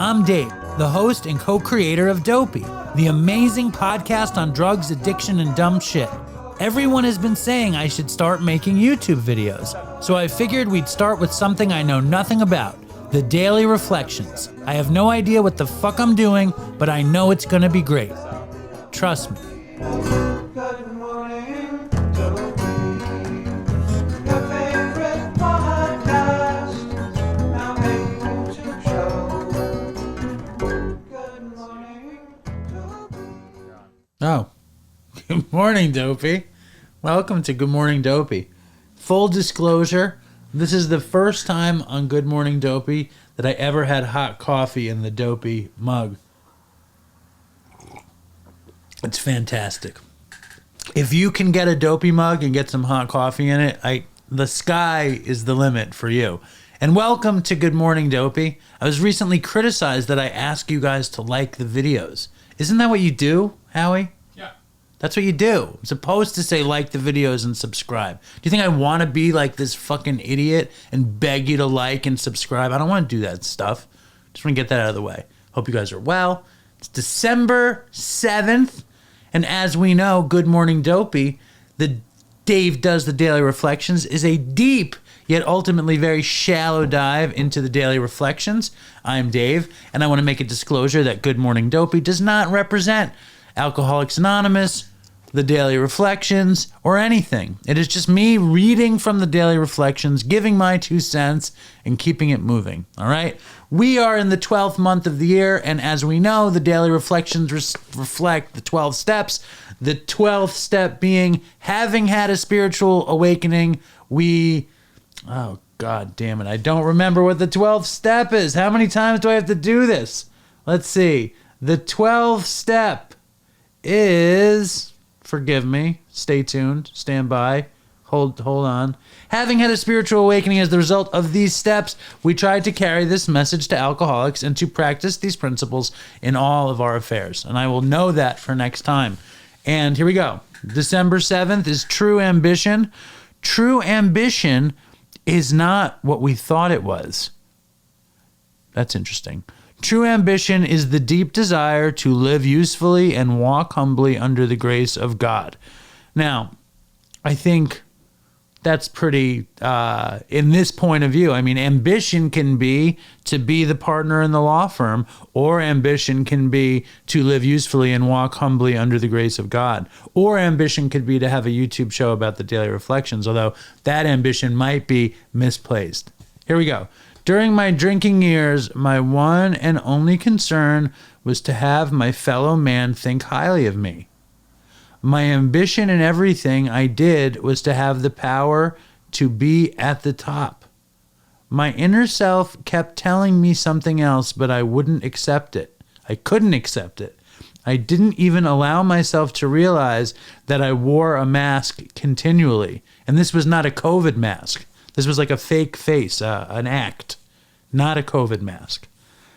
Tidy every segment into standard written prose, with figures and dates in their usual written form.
I'm Dave, the host and co-creator of Dopey, the amazing podcast on drugs, addiction, and dumb shit. Everyone has been saying I should start making YouTube videos, so I figured we'd start with something I know nothing about, the Daily Reflections. I have no idea what the fuck I'm doing, but I know it's gonna be great. Trust me. Good morning, Dopey. Your favorite podcast. Now make YouTube show. Good morning, Dopey. Oh, good morning, Dopey. Welcome to Good Morning Dopey. Full disclosure, this is the first time on Good Morning Dopey that I ever had hot coffee in the Dopey mug. It's fantastic. If you can get a Dopey mug and get some hot coffee in it, the sky is the limit for you. And welcome to Good Morning Dopey. I was recently criticized that I ask you guys to like the videos. Isn't that what you do, Howie? Yeah. That's what you do. I'm supposed to say like the videos and subscribe. Do you think I want to be like this fucking idiot and beg you to like and subscribe? I don't want to do that stuff. Just want to get that out of the way. Hope you guys are well. It's December 7th. And as we know, Good Morning Dopey, the Dave Does the Daily Reflections, is a deep yet ultimately very shallow dive into the Daily Reflections. I'm Dave, and I want to make a disclosure that Good Morning Dopey does not represent Alcoholics Anonymous, the Daily Reflections, or anything. It is just me reading from the Daily Reflections, giving my 2 cents, and keeping it moving. All right? We are in the 12th month of the year, and as we know, the Daily Reflections reflect the 12 steps. The 12th step being having had a spiritual awakening, oh, God damn it. I don't remember what the 12th step is. How many times do I have to do this? Let's see. The 12th step is, forgive me, stay tuned, stand by, hold on. Having had a spiritual awakening as the result of these steps, we tried to carry this message to alcoholics and to practice these principles in all of our affairs. And I will know that for next time. And here we go. December 7th is true ambition. True ambition is not what we thought it was. That's interesting. True ambition is the deep desire to live usefully and walk humbly under the grace of God. Now, I think that's pretty, in this point of view, I mean, ambition can be to be the partner in the law firm, or ambition can be to live usefully and walk humbly under the grace of God. Or ambition could be to have a YouTube show about the Daily Reflections, although that ambition might be misplaced. Here we go. During my drinking years, my one and only concern was to have my fellow man think highly of me. My ambition in everything I did was to have the power to be at the top. My inner self kept telling me something else, but I wouldn't accept it. I couldn't accept it. I didn't even allow myself to realize that I wore a mask continually. And this was not a COVID mask. This was like a fake face, an act, not a COVID mask.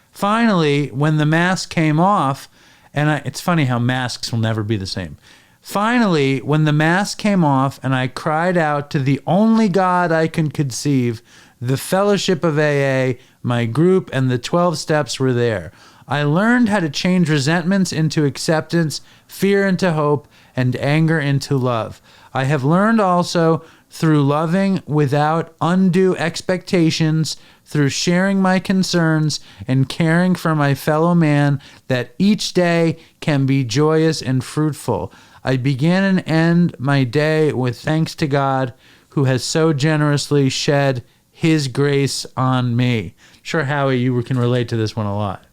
Finally, when the mask came off, and it's funny how masks will never be the same. Finally, when the mask came off and I cried out to the only God I can conceive, the Fellowship of A.A., my group, and the 12 steps were there. I learned how to change resentments into acceptance, fear into hope, and anger into love. I have learned also through loving without undue expectations, through sharing my concerns and caring for my fellow man, that each day can be joyous and fruitful. I begin and end my day with thanks to God, who has so generously shed his grace on me. Sure, Howie, you can relate to this one a lot.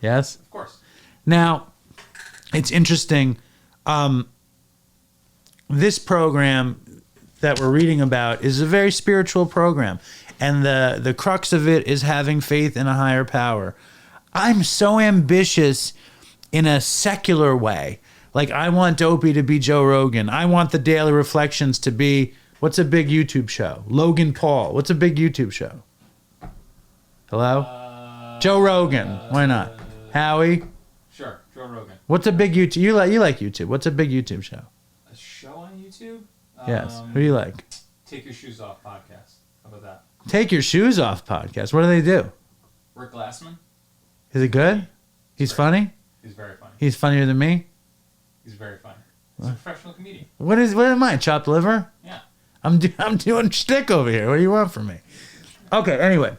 Yes? Of course. Now, it's interesting. This program that we're reading about is a very spiritual program. And the crux of it is having faith in a higher power. I'm so ambitious in a secular way. Like, I want Dopey to be Joe Rogan. I want the Daily Reflections to be, what's a big YouTube show? Logan Paul. What's a big YouTube show? Hello? Joe Rogan. Why not? Howie? Sure, Joe Rogan. What's a big YouTube? You like YouTube. What's a big YouTube show? A show on YouTube? Yes. Who do you like? Take Your Shoes Off podcast. How about that? Take Your Shoes Off podcast. What do they do? Rick Glassman. Is it good? He's funny? He's very funny. He's funnier than me? He's very funny. He's a professional comedian. What am I? Chopped liver? Yeah. I'm doing shtick over here. What do you want from me? Okay, anyway.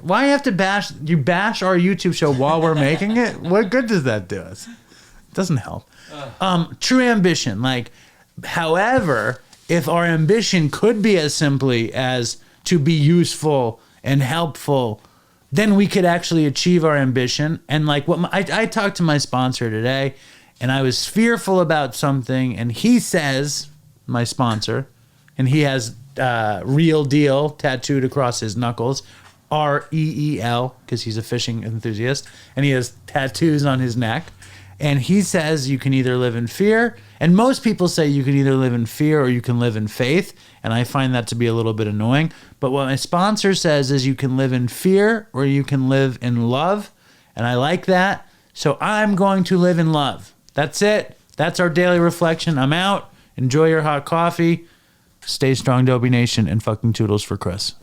Why you have to bash our YouTube show while we're making it? What good does that do us? It doesn't help. True ambition. Like, however, if our ambition could be as simply as to be useful and helpful, then we could actually achieve our ambition. And like I talked to my sponsor today, and I was fearful about something, and he says, my sponsor, and he has Real Deal tattooed across his knuckles, REEL, because he's a fishing enthusiast, and he has tattoos on his neck. And he says you can either live in fear, and most people say you can either live in fear or you can live in faith, and I find that to be a little bit annoying. But what my sponsor says is you can live in fear or you can live in love, and I like that. So I'm going to live in love. That's it. That's our daily reflection. I'm out. Enjoy your hot coffee. Stay strong, Dopey Nation, and fucking toodles for Chris.